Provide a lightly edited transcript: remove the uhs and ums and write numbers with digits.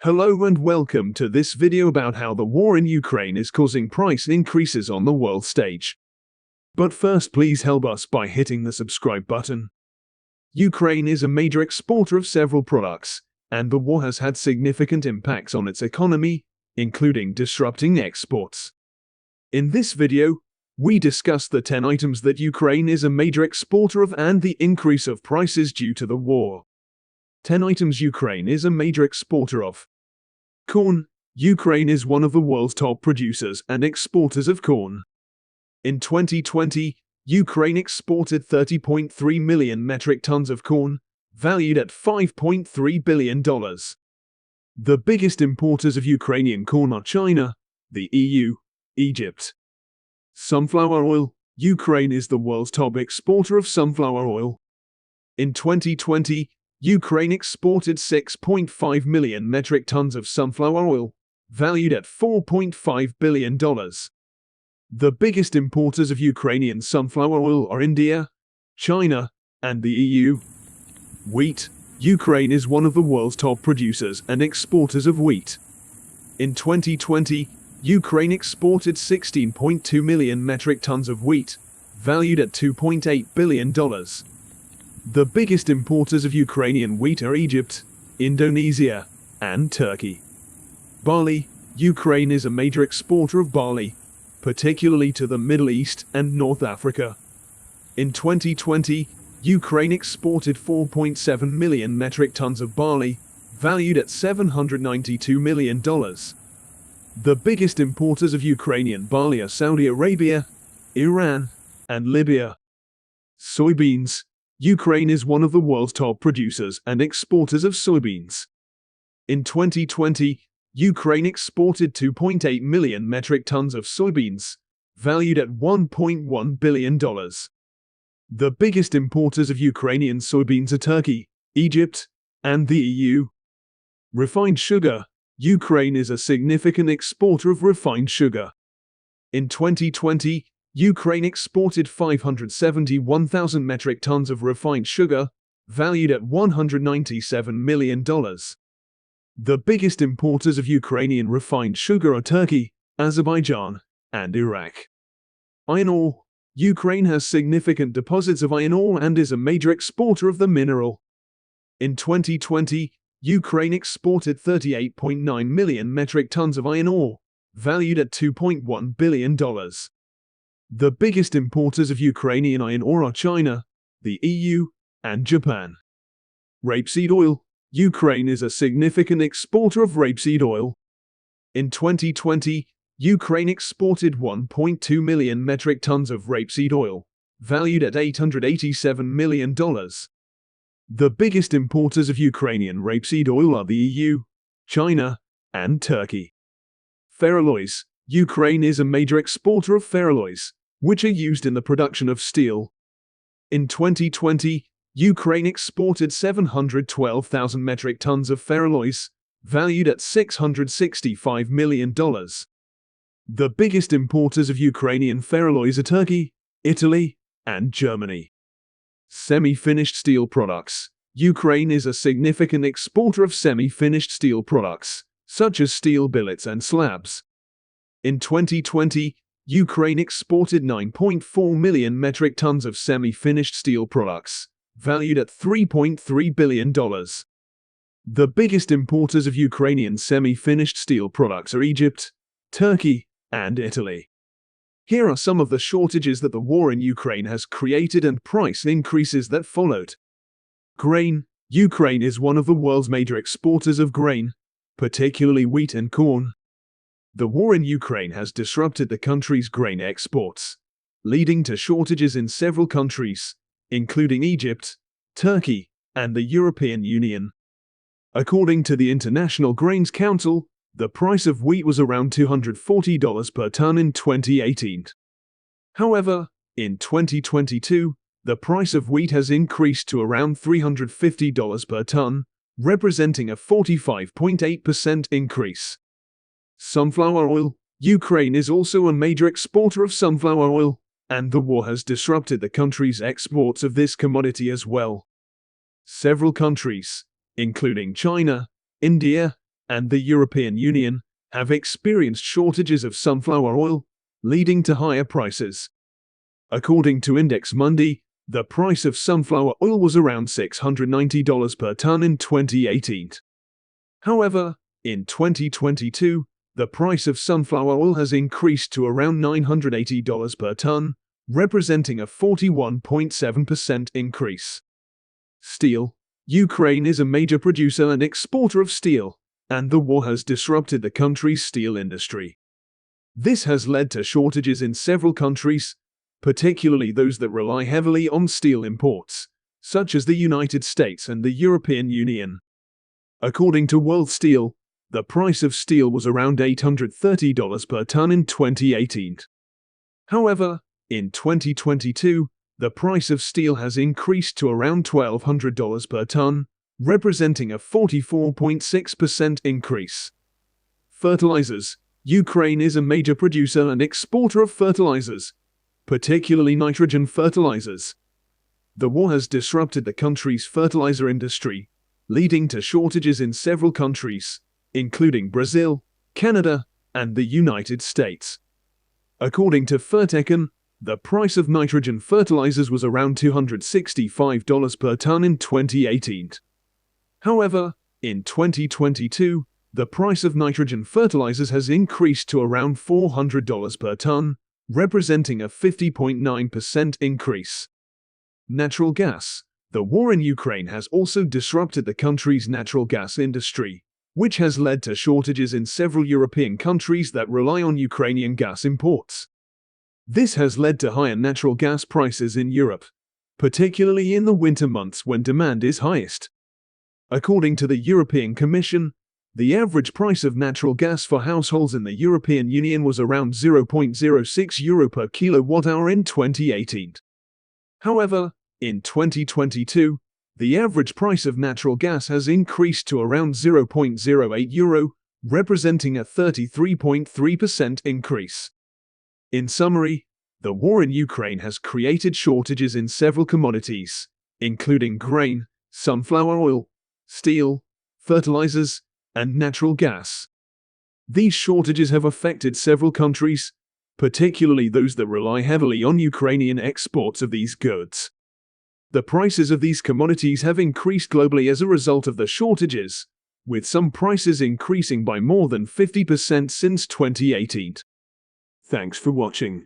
Hello and welcome to this video about how the war in Ukraine is causing price increases on the world stage. But first, please help us by hitting the subscribe button. Ukraine is a major exporter of several products, and the war has had significant impacts on its economy, including disrupting exports. In this video, we discuss the 10 items that Ukraine is a major exporter of and the increase of prices due to the war. 10 items Ukraine is a major exporter of. Corn. Ukraine is one of the world's top producers and exporters of corn. In 2020, Ukraine exported 30.3 million metric tons of corn, valued at $5.3 billion. The biggest importers of Ukrainian corn are China, the EU, Egypt. Sunflower oil. Ukraine is the world's top exporter of sunflower oil. In 2020, Ukraine exported 6.5 million metric tons of sunflower oil, valued at $4.5 billion. The biggest importers of Ukrainian sunflower oil are India, China, and the EU. Wheat. Ukraine is one of the world's top producers and exporters of wheat. In 2020, Ukraine exported 16.2 million metric tons of wheat, valued at $2.8 billion. The biggest importers of Ukrainian wheat are Egypt, Indonesia, and Turkey. Barley. Ukraine is a major exporter of barley, particularly to the Middle East and North Africa. In 2020, Ukraine exported 4.7 million metric tons of barley, valued at $792 million. The biggest importers of Ukrainian barley are Saudi Arabia, Iran, and Libya. Soybeans. Ukraine is one of the world's top producers and exporters of soybeans. In 2020, Ukraine exported 2.8 million metric tons of soybeans, valued at $1.1 billion. The biggest importers of Ukrainian soybeans are Turkey, Egypt, and the EU. Refined sugar. Ukraine is a significant exporter of refined sugar. In 2020, Ukraine exported 571,000 metric tons of refined sugar, valued at $197 million. The biggest importers of Ukrainian refined sugar are Turkey, Azerbaijan, and Iraq. Iron ore. Ukraine has significant deposits of iron ore and is a major exporter of the mineral. In 2020, Ukraine exported 38.9 million metric tons of iron ore, valued at $2.1 billion. The biggest importers of Ukrainian iron ore are China, the EU, and Japan. Rapeseed oil. Ukraine is a significant exporter of rapeseed oil. In 2020, Ukraine exported 1.2 million metric tons of rapeseed oil, valued at $887 million. The biggest importers of Ukrainian rapeseed oil are the EU, China, and Turkey. Ferroalloys. Ukraine is a major exporter of ferroalloys, which are used in the production of steel. In 2020, Ukraine exported 712,000 metric tons of ferroalloys, valued at $665 million. The biggest importers of Ukrainian ferroalloys are Turkey, Italy, and Germany. Semi-finished steel products. Ukraine is a significant exporter of semi-finished steel products, such as steel billets and slabs. In 2020, Ukraine exported 9.4 million metric tons of semi-finished steel products, valued at $3.3 billion. The biggest importers of Ukrainian semi-finished steel products are Egypt, Turkey, and Italy. Here are some of the shortages that the war in Ukraine has created and price increases that followed. Grain. Ukraine is one of the world's major exporters of grain, particularly wheat and corn. The war in Ukraine has disrupted the country's grain exports, leading to shortages in several countries, including Egypt, Turkey, and the European Union. According to the International Grains Council, the price of wheat was around $240 per ton in 2018. However, in 2022, the price of wheat has increased to around $350 per ton, representing a 45.8% increase. Sunflower oil. Ukraine is also a major exporter of sunflower oil, and the war has disrupted the country's exports of this commodity as well. Several countries, including China, India, and the European Union have experienced shortages of sunflower oil, leading to higher prices. According to Index Mundi, the price of sunflower oil was around $690 per ton in 2018. However, in 2022, the price of sunflower oil has increased to around $980 per ton, representing a 41.7% increase. Steel. Ukraine is a major producer and exporter of steel, and the war has disrupted the country's steel industry. This has led to shortages in several countries, particularly those that rely heavily on steel imports, such as the United States and the European Union. According to World Steel, the price of steel was around $830 per ton in 2018. However, in 2022, the price of steel has increased to around $1,200 per ton, representing a 44.6% increase. Fertilizers. Ukraine is a major producer and exporter of fertilizers, particularly nitrogen fertilizers. The war has disrupted the country's fertilizer industry, leading to shortages in several countries, including Brazil, Canada, and the United States. According to Fertecon, the price of nitrogen fertilizers was around $265 per ton in 2018. However, in 2022, the price of nitrogen fertilizers has increased to around $400 per ton, representing a 50.9% increase. Natural gas. The war in Ukraine has also disrupted the country's natural gas industry, which has led to shortages in several European countries that rely on Ukrainian gas imports. This has led to higher natural gas prices in Europe, particularly in the winter months when demand is highest. According to the European Commission, the average price of natural gas for households in the European Union was around €0.06 per kilowatt-hour in 2018. However, in 2022, the average price of natural gas has increased to around €0.08, representing a 33.3% increase. In summary, the war in Ukraine has created shortages in several commodities, including grain, sunflower oil, steel, fertilizers, and natural gas. These shortages have affected several countries, particularly those that rely heavily on Ukrainian exports of these goods. The prices of these commodities have increased globally as a result of the shortages, with some prices increasing by more than 50% since 2018. Thanks for watching.